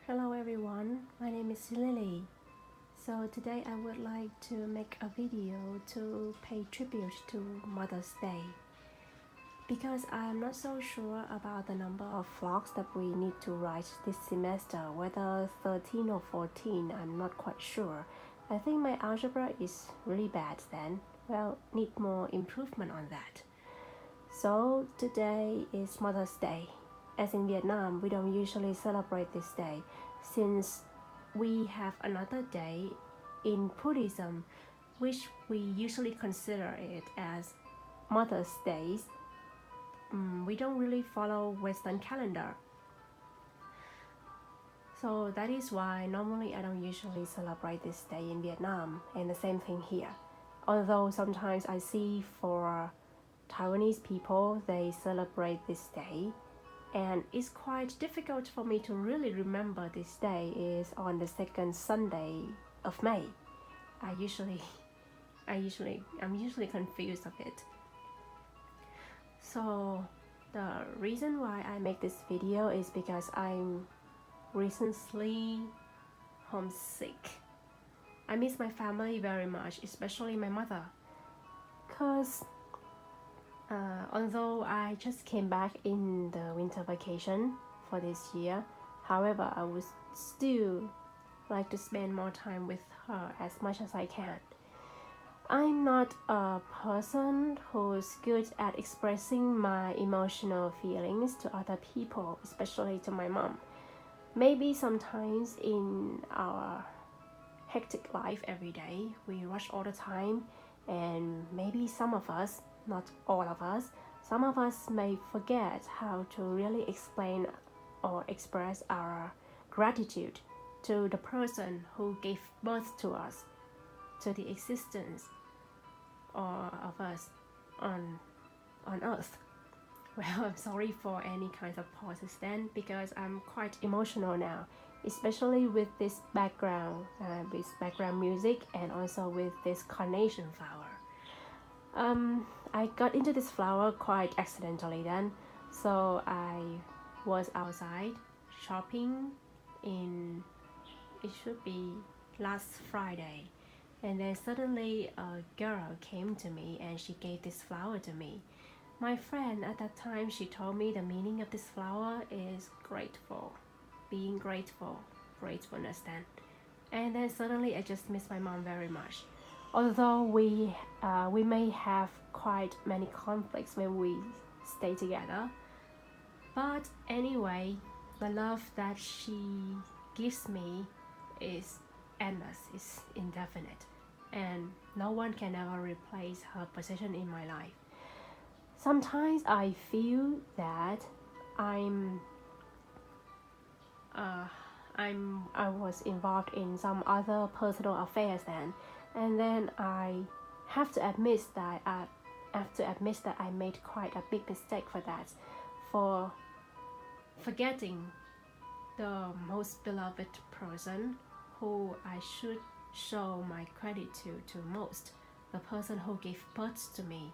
Hello everyone, my name is Lily. So today I would like to make a video to pay tribute to Mother's Day. Because I am not so sure about the number of vlogs that we need to write this semester, whether 13 or 14, I'm not quite sure. I think my algebra is really bad then. Well, need more improvement on that. So today is Mother's Day. As in Vietnam, we don't usually celebrate this day since we have another day in Buddhism, which we usually consider it as Mother's Day. We don't really follow Western calendar. So that is why normally I don't usually celebrate this day in Vietnam, and the same thing here. Although sometimes I see for Taiwanese people, they celebrate this day, and it's quite difficult for me to really remember this day is on the second Sunday of May. I'm usually confused of it. So the reason why I make this video is because I'm recently homesick. I miss my family very much, especially my mother, because although I just came back in the winter vacation for this year, however, I would still like to spend more time with her as much as I can. I'm not a person who's good at expressing my emotional feelings to other people, especially to my mom. Maybe sometimes in our hectic life every day, we rush all the time, and maybe some of us, not all of us, some of us may forget how to really explain or express our gratitude to the person who gave birth to us, to the existence of us on earth. Well, I'm sorry for any kinds of pauses then, because I'm quite emotional now, especially with this background music, and also with this carnation flower. I got into this flower quite accidentally then. So I was outside shopping it should be last Friday. And then suddenly a girl came to me and she gave this flower to me. My friend at that time, she told me the meaning of this flower is grateful, being grateful, gratefulness then. And then suddenly I just miss my mom very much. Although we may have quite many conflicts when we stay together, but anyway, the love that she gives me is endless, is indefinite, and no one can ever replace her position in my life. Sometimes I feel that I was involved in some other personal affairs then, and then I have to admit that I made quite a big mistake for that, for forgetting the most beloved person who I should show my gratitude to most, the person who gave birth to me.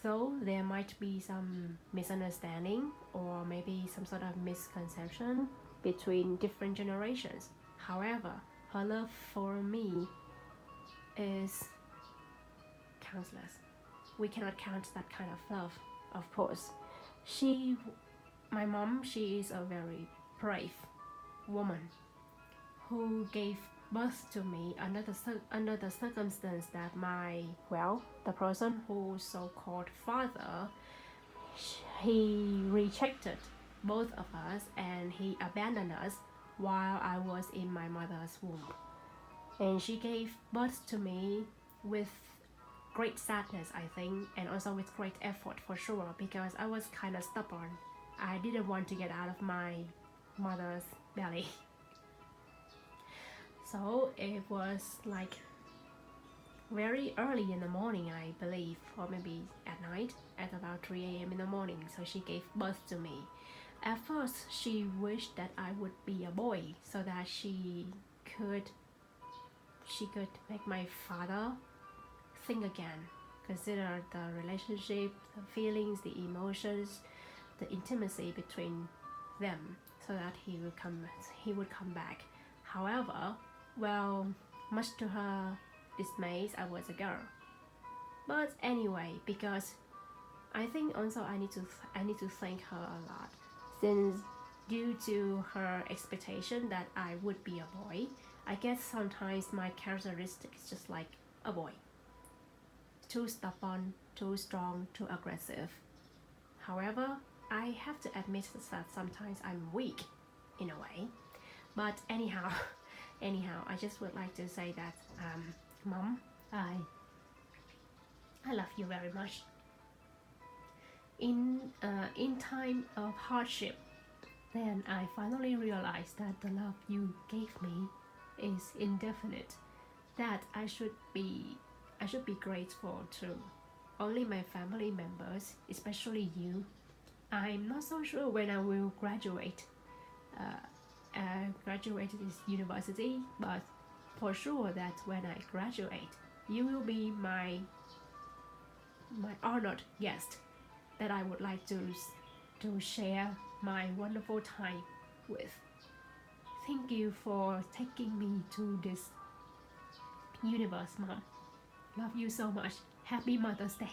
So there might be some misunderstanding or maybe some sort of misconception between different generations. However, her love for me is countless. We cannot count that kind of love, of course. My mom, she is a very brave woman who gave birth to me under the circumstance that the person who's so-called father, he rejected both of us and he abandoned us while I was in my mother's womb. And she gave birth to me with great sadness, I think, and also with great effort for sure, because I was kind of stubborn. I didn't want to get out of my mother's belly. So it was like very early in the morning, I believe, or maybe at night, at about 3 a.m. in the morning. So she gave birth to me. At first, she wished that I would be a boy so that she could make my father think again, consider the relationship, the feelings, the emotions, the intimacy between them. so that he would come back. However, well, much to her dismay, I was a girl. But anyway, because I think also I need to thank her a lot, since due to her expectation that I would be a boy, I guess sometimes my characteristic is just like a boy. Too stubborn, too strong, too aggressive. However, I have to admit that sometimes I'm weak in a way. But anyhow, I just would like to say that, Mom, I love you very much. In time of hardship, then I finally realized that the love you gave me is indefinite. That I should be grateful to only my family members, especially you. I'm not so sure when I will graduate this university, but for sure that when I graduate, you will be my honored guest that I would like to share my wonderful time with. Thank you for taking me to this universe, Mom. Love you so much. Happy Mother's Day.